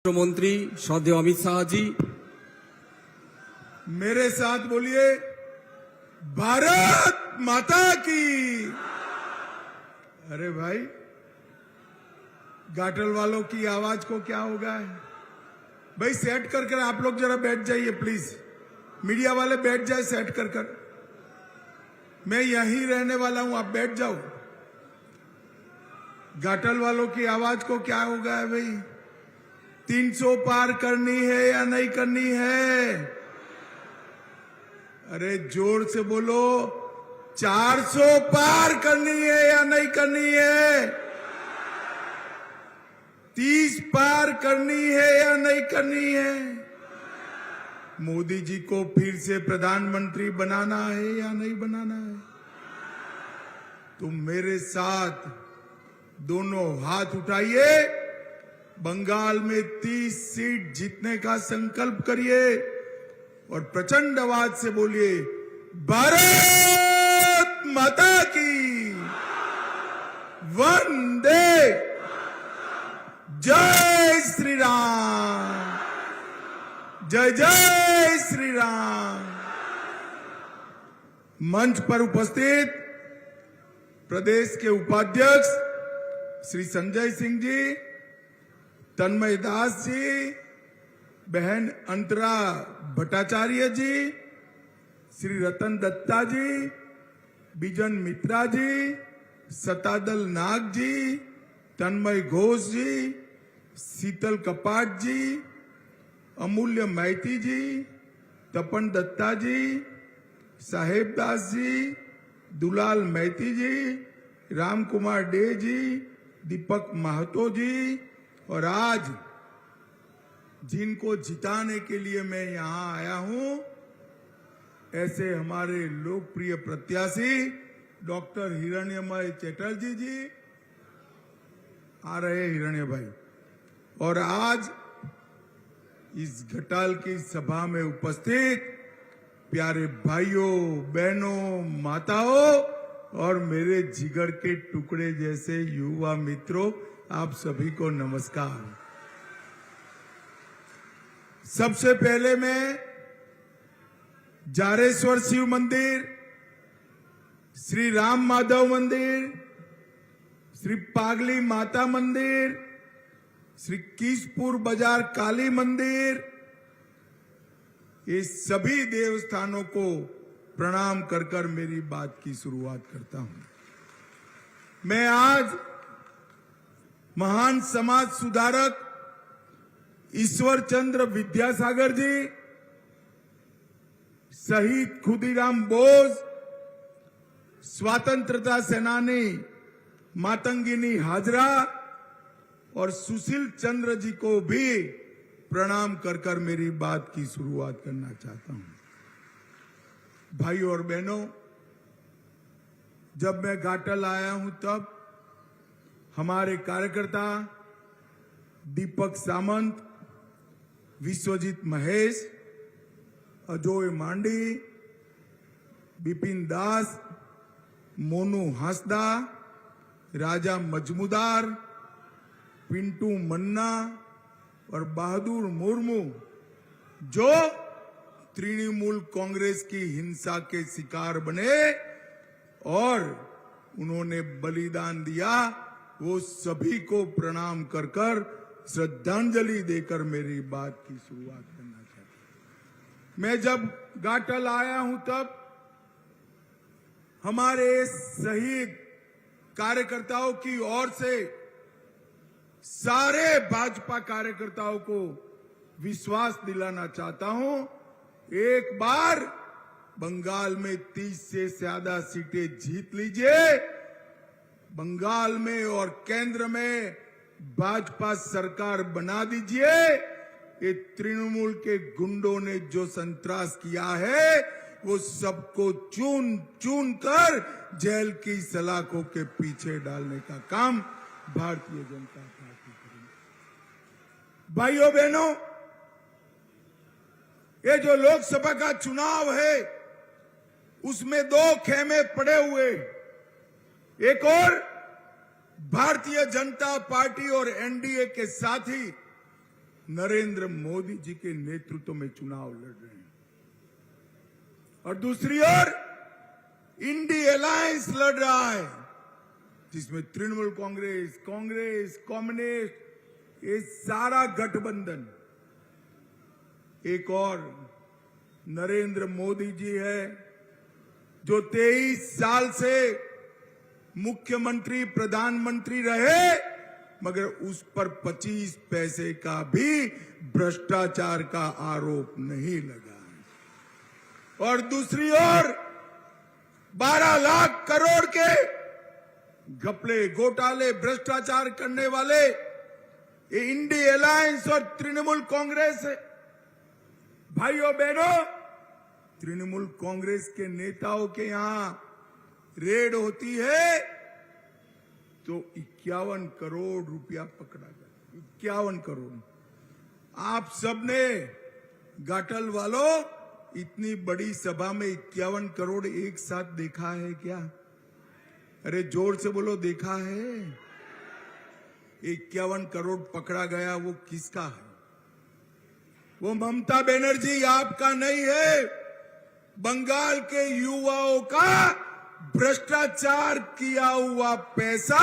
मंत्री श्रद्धेय अमित शाह जी, मेरे साथ बोलिए, भारत माता की। अरे भाई, गाटल वालों की आवाज को क्या हो गया है भाई? सेट कर आप लोग जरा बैठ जाइए प्लीज। मीडिया वाले बैठ जाए सेट कर। मैं यहीं रहने वाला हूं, आप बैठ जाओ। गाटल वालों की आवाज को क्या हो गया है भाई? 300 पार करनी है या नहीं करनी है? अरे जोर से बोलो, 400 पार करनी है या नहीं करनी है? 30 पार करनी है या नहीं करनी है? मोदी जी को फिर से प्रधानमंत्री बनाना है या नहीं बनाना है? तुम मेरे साथ दोनों हाथ उठाइए, बंगाल में 30 सीट जीतने का संकल्प करिए और प्रचंड आवाज से बोलिए, भारत माता की। वंदे, जय श्री राम, जय जय श्री राम। मंच पर उपस्थित प्रदेश के उपाध्यक्ष श्री संजय सिंह जी, तन्मय दास जी, बहन अंतरा भट्टाचार्य जी, श्री रतन दत्ता जी, बिजन मित्रा जी, सतादल नाग जी, तन्मय घोष जी, शीतल कपाट जी, अमूल्य मैती जी, तपन दत्ता जी, साहेब दास जी, दुलाल मैती जी, राम कुमार डे जी, दीपक महतो जी, और आज जिनको जिताने के लिए मैं यहां आया हूं, ऐसे हमारे लोकप्रिय प्रत्याशी डॉक्टर हिरण्यमय चटर्जी जी आ रहे, हिरण्य भाई। और आज इस घटाल की सभा में उपस्थित प्यारे भाइयों, बहनों, माताओं और मेरे जिगर के टुकड़े जैसे युवा मित्रों, आप सभी को नमस्कार। सबसे पहले मैं जारेश्वर शिव मंदिर, श्री राम माधव मंदिर, श्री पागली माता मंदिर, श्री कीसपुर बाजार काली मंदिर, ये सभी देवस्थानों को प्रणाम कर मेरी बात की शुरुआत करता हूं। मैं आज महान समाज सुधारक ईश्वर चंद्र विद्यासागर जी, शहीद खुदीराम बोस, स्वतंत्रता सेनानी मातंगिनी हाजरा और सुशील चंद्र जी को भी प्रणाम कर मेरी बात की शुरुआत करना चाहता हूं। भाइयों और बहनों, जब मैं घाटल आया हूं तब हमारे कार्यकर्ता दीपक सामंत, विश्वजीत महेश, अजोय मांडी, बिपिन दास, मोनू हांसदा, राजा मजमुदार, पिंटू मन्ना और बहादुर मुर्मू, जो तृणमूल कांग्रेस की हिंसा के शिकार बने और उन्होंने बलिदान दिया, वो सभी को प्रणाम कर श्रद्धांजलि देकर मेरी बात की शुरुआत करना चाहता हूं। मैं जब घाटल आया हूं तब हमारे शहीद कार्यकर्ताओं की ओर से सारे भाजपा कार्यकर्ताओं को विश्वास दिलाना चाहता हूं, एक बार बंगाल में 30 से ज्यादा सीटें जीत लीजिए। बंगाल में और केंद्र में भाजपा सरकार बना दीजिए। ये तृणमूल के गुंडों ने जो संतरास किया है, वो सबको चुन चुन कर जेल की सलाखों के पीछे डालने का काम भारतीय जनता पार्टी करेगी। भाइयों बहनों, ये जो लोकसभा का चुनाव है, उसमें 2 खेमे पड़े हुए, एक और भारतीय जनता पार्टी और एनडीए के साथी नरेंद्र मोदी जी के नेतृत्व में चुनाव लड़ रहे हैं और दूसरी ओर इंडी अलायंस लड़ रहा है, जिसमें तृणमूल कांग्रेस, कांग्रेस, कम्युनिस्ट, ये सारा गठबंधन। एक और नरेंद्र मोदी जी है जो 23 साल से मुख्यमंत्री, प्रधानमंत्री रहे, मगर उस पर 25 पैसे का भी भ्रष्टाचार का आरोप नहीं लगा। और दूसरी ओर 12 लाख करोड़ के घपले, घोटाले, भ्रष्टाचार करने वाले ये इंडी अलायंस और तृणमूल कांग्रेस है। भाइयों बहनों, तृणमूल कांग्रेस के नेताओं के यहां रेड होती है तो 51 करोड़ रुपया पकड़ा गया। 51 करोड़। आप सबने घाटल वालों इतनी बड़ी सभा में 51 करोड़ एक साथ देखा है क्या? अरे जोर से बोलो, देखा है? 51 करोड़ पकड़ा गया, वो किसका है? वो ममता बनर्जी आपका नहीं है, बंगाल के युवाओं का भ्रष्टाचार किया हुआ पैसा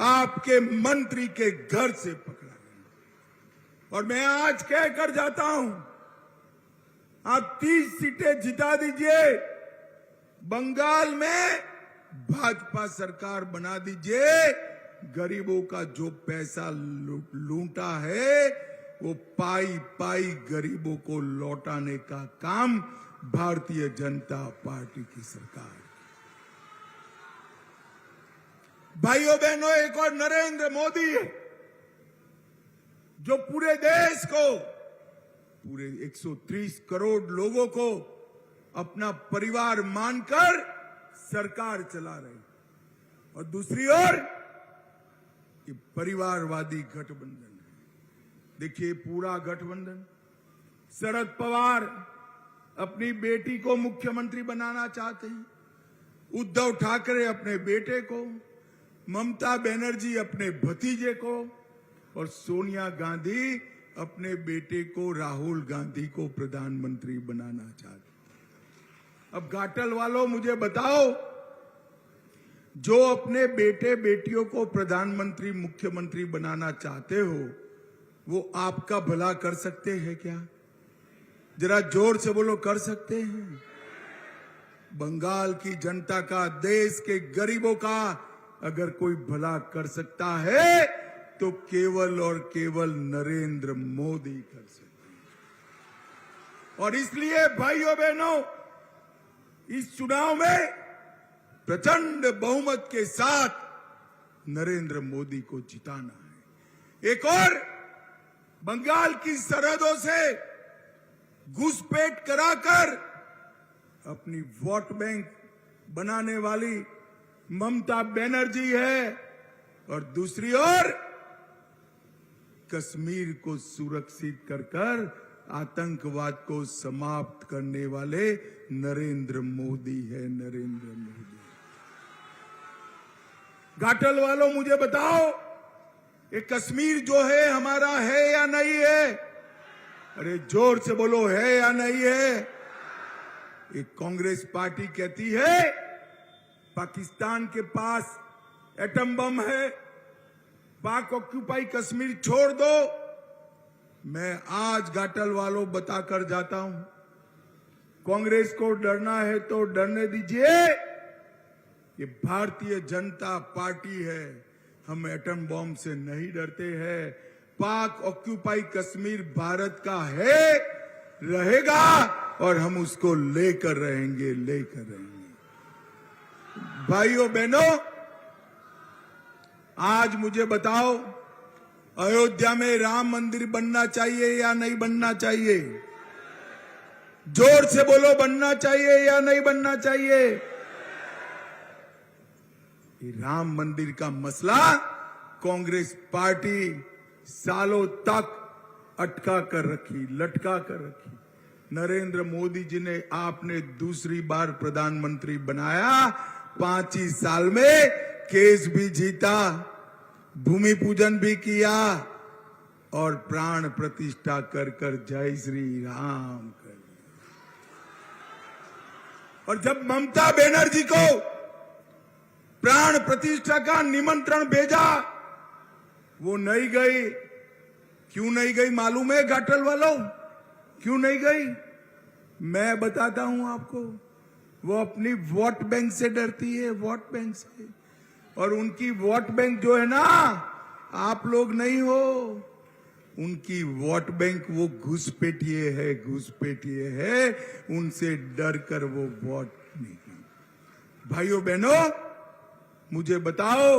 आपके मंत्री के घर से पकड़ा गया। और मैं आज कहकर जाता हूं, आप 30 सीटें जिता दीजिए, बंगाल में भाजपा सरकार बना दीजिए, गरीबों का जो पैसा लूटा है वो पाई पाई गरीबों को लौटाने का काम भारतीय जनता पार्टी की सरकार। भाइयों बहनों, एक और नरेंद्र मोदी है जो पूरे देश को, पूरे 130 करोड़ लोगों को अपना परिवार मानकर सरकार चला रहे। और दूसरी ओर ये परिवारवादी गठबंधन है। देखिए पूरा गठबंधन, शरद पवार अपनी बेटी को मुख्यमंत्री बनाना चाहते हैं, उद्धव ठाकरे अपने बेटे को, ममता बनर्जी अपने भतीजे को, और सोनिया गांधी अपने बेटे को, राहुल गांधी को प्रधानमंत्री बनाना चाहते। अब घाटल वालों मुझे बताओ, जो अपने बेटे बेटियों को प्रधानमंत्री, मुख्यमंत्री बनाना चाहते हो, वो आपका भला कर सकते हैं क्या? जरा जोर से बोलो, कर सकते हैं? बंगाल की जनता का, देश के गरीबों का अगर कोई भला कर सकता है तो केवल और केवल नरेंद्र मोदी कर सकते हैं। और इसलिए भाइयों बहनों, इस चुनाव में प्रचंड बहुमत के साथ नरेंद्र मोदी को जिताना है। एक और बंगाल की सरहदों से घुसपैठ कराकर अपनी वोट बैंक बनाने वाली ममता बनर्जी है, और दूसरी ओर कश्मीर को सुरक्षित कर आतंकवाद को समाप्त करने वाले नरेंद्र मोदी है। नरेंद्र मोदी। घाटल वालों मुझे बताओ, ये कश्मीर जो है हमारा है या नहीं है? अरे जोर से बोलो, है या नहीं है? एक कांग्रेस पार्टी कहती है पाकिस्तान के पास एटम बम है, पाक ऑक्यूपाई कश्मीर छोड़ दो। मैं आज घाटल वालों बताकर जाता हूं, कांग्रेस को डरना है तो डरने दीजिए, ये भारतीय जनता पार्टी है, हम एटम बम से नहीं डरते हैं। पाक ऑक्यूपाई कश्मीर भारत का है, रहेगा, और हम उसको लेकर रहेंगे, लेकर रहेंगे। भाइयों बहनों, आज मुझे बताओ, अयोध्या में राम मंदिर बनना चाहिए या नहीं बनना चाहिए? जोर से बोलो, बनना चाहिए या नहीं बनना चाहिए? ये राम मंदिर का मसला कांग्रेस पार्टी सालों तक अटका कर रखी, लटका कर रखी। नरेंद्र मोदी जी ने आपने दूसरी बार प्रधानमंत्री बनाया, 5 ही साल में केस भी जीता, भूमि पूजन भी किया, और प्राण प्रतिष्ठा कर कर जय श्री राम कर। और जब ममता बनर्जी को प्राण प्रतिष्ठा का निमंत्रण भेजा, वो नहीं गई। क्यों नहीं गई मालूम है घाटल वालों? क्यों नहीं गई? मैं बताता हूं आपको। वो अपनी वोट बैंक से डरती है, वोट बैंक से। और उनकी वोट बैंक जो है ना, आप लोग नहीं हो। उनकी वोट बैंक वो घुसपैठिए है, घुसपैठिए है। उनसे डर कर वो वोट नहीं। भाइयों बहनों, मुझे बताओ,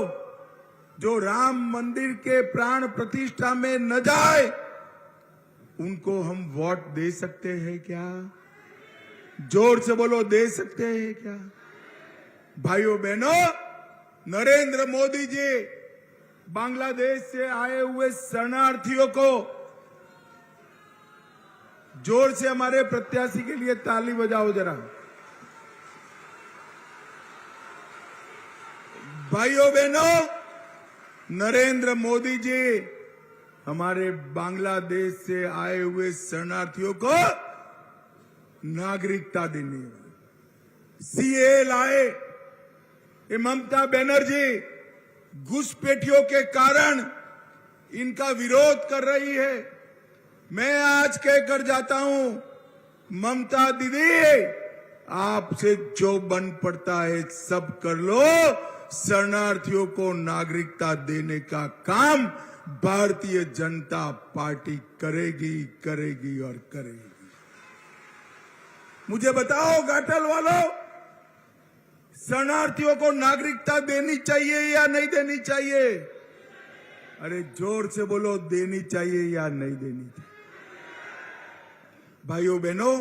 जो राम मंदिर के प्राण प्रतिष्ठा में न जाए, उनको हम वोट दे सकते हैं क्या? जोर से बोलो, दे सकते हैं क्या? भाइयों बहनों, नरेंद्र मोदी जी बांग्लादेश से आए हुए शरणार्थियों को, जोर से हमारे प्रत्याशी के लिए ताली बजाओ जरा। भाइयों बहनों, नरेंद्र मोदी जी हमारे बांग्लादेश से आए हुए शरणार्थियों को नागरिकता देने वाले सीए लाए। ये ममता बनर्जी घुसपैठियों के कारण इनका विरोध कर रही है। मैं आज कहकर जाता हूं, ममता दीदी, आपसे जो बन पड़ता है सब कर लो। शरणार्थियों को नागरिकता देने का काम भारतीय जनता पार्टी करेगी, करेगी और करेगी। मुझे बताओ घाटल वालों, शरणार्थियों को नागरिकता देनी चाहिए या नहीं देनी चाहिए? अरे जोर से बोलो, देनी चाहिए या नहीं देनी चाहिए? भाइयों बहनों,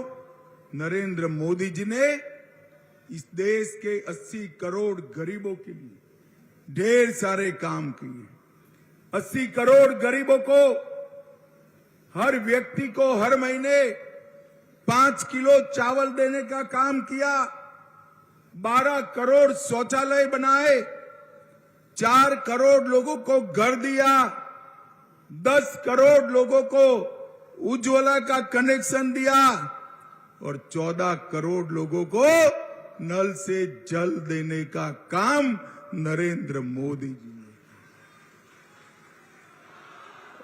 नरेंद्र मोदी जी ने इस देश के 80 करोड़ गरीबों के लिए ढेर सारे काम किए। 80 करोड़ गरीबों को, हर व्यक्ति को हर महीने 5 किलो चावल देने का काम किया। 12 करोड़ शौचालय बनाए। 4 करोड़ लोगों को घर दिया। 10 करोड़ लोगों को उज्ज्वला का कनेक्शन दिया। और 14 करोड़ लोगों को नल से जल देने का काम नरेंद्र मोदी जी ने।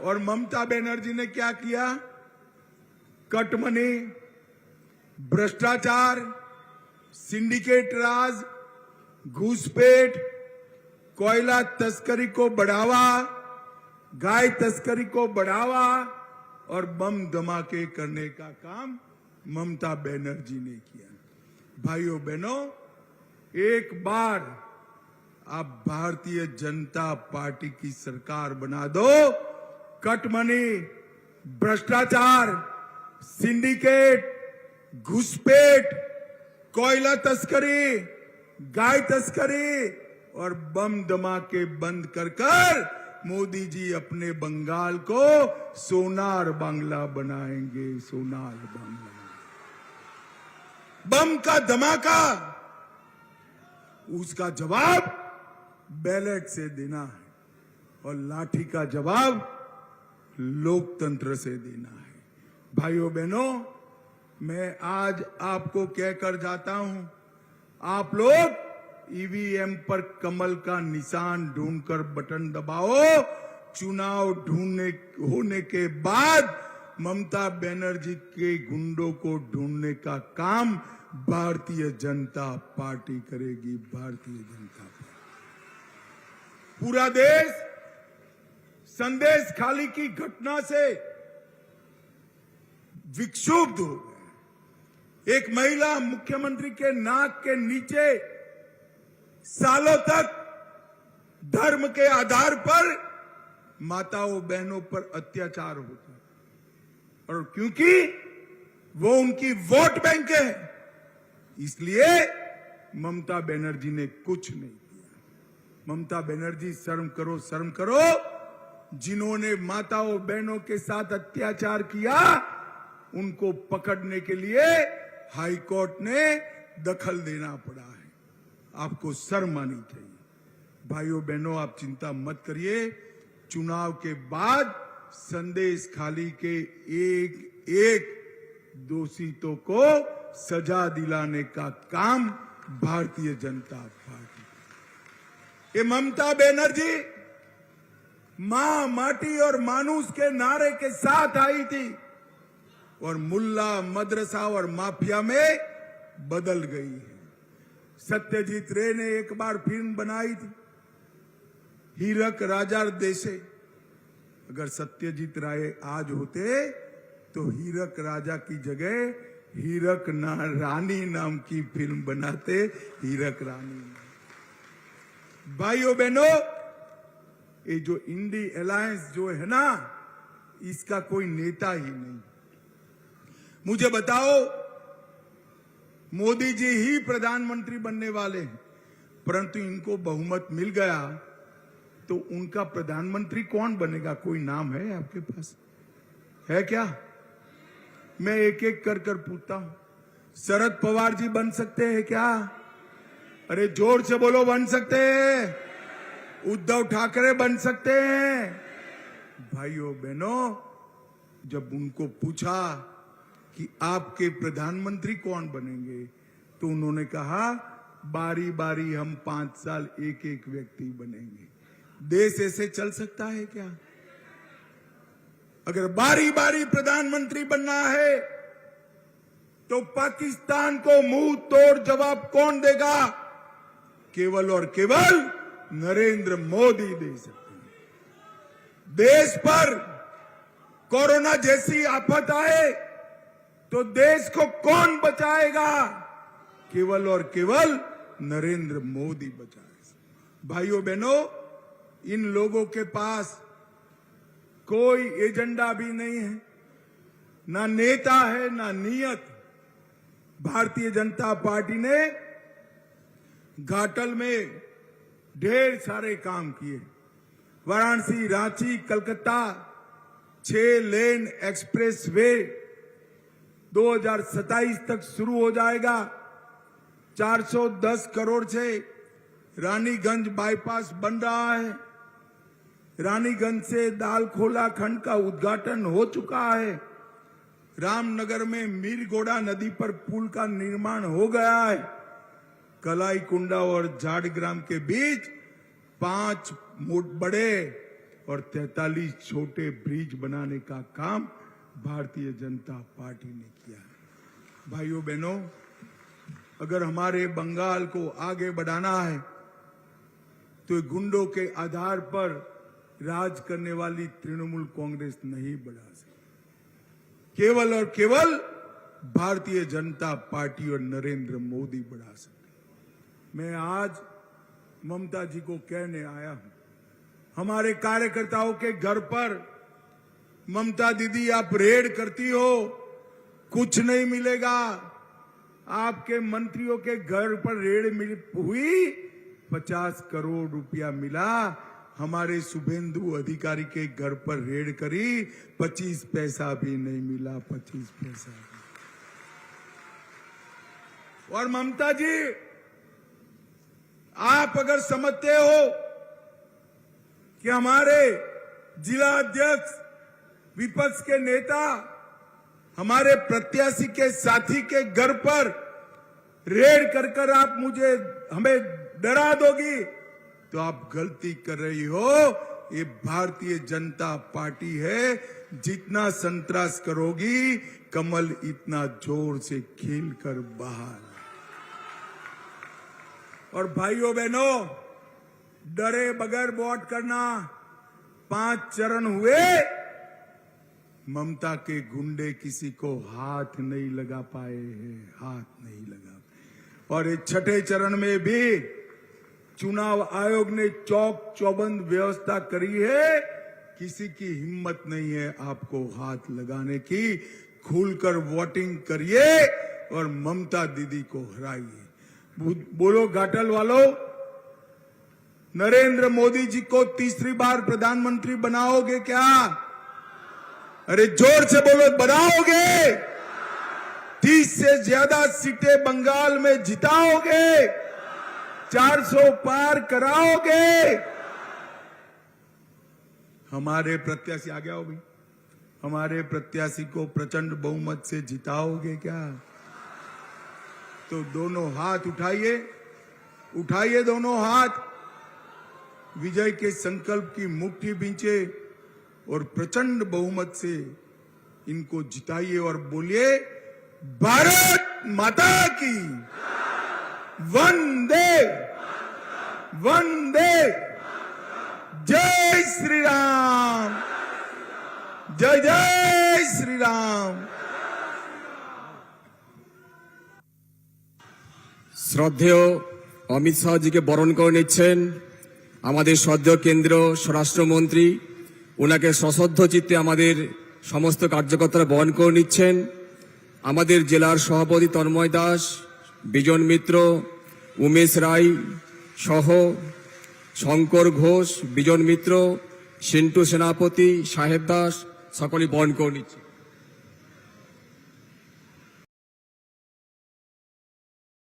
और ममता बनर्जी ने क्या किया? कटमनी, भ्रष्टाचार, सिंडिकेट राज, घूसपेट, कोयला तस्करी को बढ़ावा, गाय तस्करी को बढ़ावा और बम धमाके करने का काम ममता बनर्जी ने किया। भाइयों बहनों, एक बार आप भारतीय जनता पार्टी की सरकार बना दो, कटमनी, भ्रष्टाचार, सिंडिकेट, घुसपैठ, कोयला तस्करी, गाय तस्करी और बम धमाके बंद कर कर मोदी जी अपने बंगाल को सोनार बांग्ला बनाएंगे, सोनार बांग्ला। बम का धमाका, उसका जवाब बैलेट से देना है और लाठी का जवाब लोकतंत्र से देना है। भाइयों बहनों, मैं आज आपको कहकर जाता हूं, आप लोग ईवीएम पर कमल का निशान ढूंढकर बटन दबाओ। चुनाव होने के बाद ममता बनर्जी के गुंडों को ढूंढने का काम भारतीय जनता पार्टी करेगी, भारतीय जनता पार्टी। पूरा देश संदेश खाली की घटना से विक्षुब्ध हो गया। एक महिला मुख्यमंत्री के नाक के नीचे सालों तक धर्म के आधार पर माताओं बहनों पर अत्याचार होता है, और क्योंकि वो उनकी वोट बैंक है, इसलिए ममता बनर्जी ने कुछ नहीं किया। ममता बनर्जी, शर्म करो, शर्म करो। जिन्होंने माताओं बहनों के साथ अत्याचार किया, उनको पकड़ने के लिए हाई कोर्ट ने दखल देना पड़ा है। आपको शर्म आनी चाहिए। भाइयों बहनों, आप चिंता मत करिए। चुनाव के बाद संदेश खाली के एक एक दोषियों को सजा दिलाने का काम भारतीय जनता पार्टी। ये ममता बनर्जी मां, माटी और मानुष के नारे के साथ आई थी और मुल्ला, मदरसा और माफिया में बदल गई है। सत्यजीत रे ने एक बार फिल्म बनाई थी हीरक राजा देशे। अगर सत्यजीत राय आज होते तो हीरक राजा की जगह हीरक रानी नाम की फिल्म बनाते, हीरक रानी। भाइयों बहनों, ये जो इंडी अलायंस जो है ना, इसका कोई नेता ही नहीं। मुझे बताओ, मोदी जी ही प्रधानमंत्री बनने वाले हैं, परंतु इनको बहुमत मिल गया तो उनका प्रधानमंत्री कौन बनेगा? कोई नाम है आपके पास? है क्या? मैं एक एक कर पूछता हूं। शरद पवार जी बन सकते हैं क्या? अरे जोर से बोलो, बन सकते हैं? उद्धव ठाकरे बन सकते हैं? भाइयों बहनों, जब उनको पूछा कि आपके प्रधानमंत्री कौन बनेंगे तो उन्होंने कहा बारी बारी हम 5 साल एक एक व्यक्ति बनेंगे। देश ऐसे चल सकता है क्या? अगर बारी बारी प्रधानमंत्री बनना है तो पाकिस्तान को मुंह तोड़ जवाब कौन देगा? केवल और केवल नरेंद्र मोदी दे सकते हैं। देश पर कोरोना जैसी आफत आए तो देश को कौन बचाएगा? केवल और केवल नरेंद्र मोदी बचाएगा। भाइयों बहनों, इन लोगों के पास कोई एजेंडा भी नहीं है, ना नेता है ना नियत। भारतीय जनता पार्टी ने घाटल में ढेर सारे काम किए। वाराणसी, रांची, कलकत्ता 6 लेन एक्सप्रेस वे 2027 तक शुरू हो जाएगा। 410 करोड़ से रानीगंज बाईपास बन रहा है। रानीगंज से दालखोला खंड का उद्घाटन हो चुका है। रामनगर में मीरगोड़ा नदी पर पुल का निर्माण हो गया है। कलाईकुंडा और झाड़ग्राम के बीच 5 बड़े और 43 छोटे ब्रिज बनाने का काम भारतीय जनता पार्टी ने किया है। भाइयों बहनों, अगर हमारे बंगाल को आगे बढ़ाना है तो गुंडों के आधार पर राज करने वाली तृणमूल कांग्रेस नहीं बढ़ा सकती। केवल और केवल भारतीय जनता पार्टी और नरेंद्र मोदी बढ़ा सकते। मैं आज ममता जी को कहने आया हूं, हमारे कार्यकर्ताओं के घर पर ममता दीदी आप रेड करती हो, कुछ नहीं मिलेगा। आपके मंत्रियों के घर पर रेड हुई, 50 करोड़ रुपया मिला। हमारे शुभेंदु अधिकारी के घर पर रेड करी, 25 पैसा भी नहीं मिला, 25 पैसा भी। और ममता जी, आप अगर समझते हो कि हमारे जिला अध्यक्ष, विपक्ष के नेता, हमारे प्रत्याशी के साथी के घर पर रेड कर आप हमें डरा दोगी, तो आप गलती कर रही हो। ये भारतीय जनता पार्टी है। जितना संतरास करोगी, कमल इतना जोर से खिल कर बाहर। और भाइयों बहनों, डरे बगैर वोट करना। 5 चरण हुए, ममता के गुंडे किसी को हाथ नहीं लगा पाए हैं, हाथ नहीं लगा। और इस 6ठे चरण में भी चुनाव आयोग ने चौक चौबंद व्यवस्था करी है। किसी की हिम्मत नहीं है आपको हाथ लगाने की। खुलकर वोटिंग करिए और ममता दीदी को हराइए। बोलो घाटल वालों, नरेंद्र मोदी जी को तीसरी बार प्रधानमंत्री बनाओगे क्या? अरे जोर से बोलो, बनाओगे? 30 से ज्यादा सीटें बंगाल में जिताओगे? 400 पार कराओगे? हमारे प्रत्याशी आ गया हो भाई। हमारे प्रत्याशी को प्रचंड बहुमत से जिताओगे क्या? तो दोनों हाथ उठाइए, उठाइए दोनों हाथ, विजय के संकल्प की मुट्ठी भींचे और प्रचंड बहुमत से इनको जिताइए और बोलिए भारत माता की वंदे वंदे, जय श्री राम, जय जय श्री राम। শ্রদ্ধেয় অমিত শাহজিকে বরণ করে নিচ্ছেন আমাদের শ্রদ্ধেয় কেন্দ্রীয় স্বরাষ্ট্রমন্ত্রী। ওনাকে সশ্রদ্ধ চিত্তে আমাদের সমস্ত কার্যকর্তারা বরণ করে নিচ্ছেন। আমাদের জেলার সভাপতি তন্ময় দাস, বিজন মিত্র, উমেশ রায় সহ শঙ্কর ঘোষ, বিজন মিত্র, সিন্টু সেনাপতি, সাহেব দাস সকলে বরণ করে নিচ্ছে।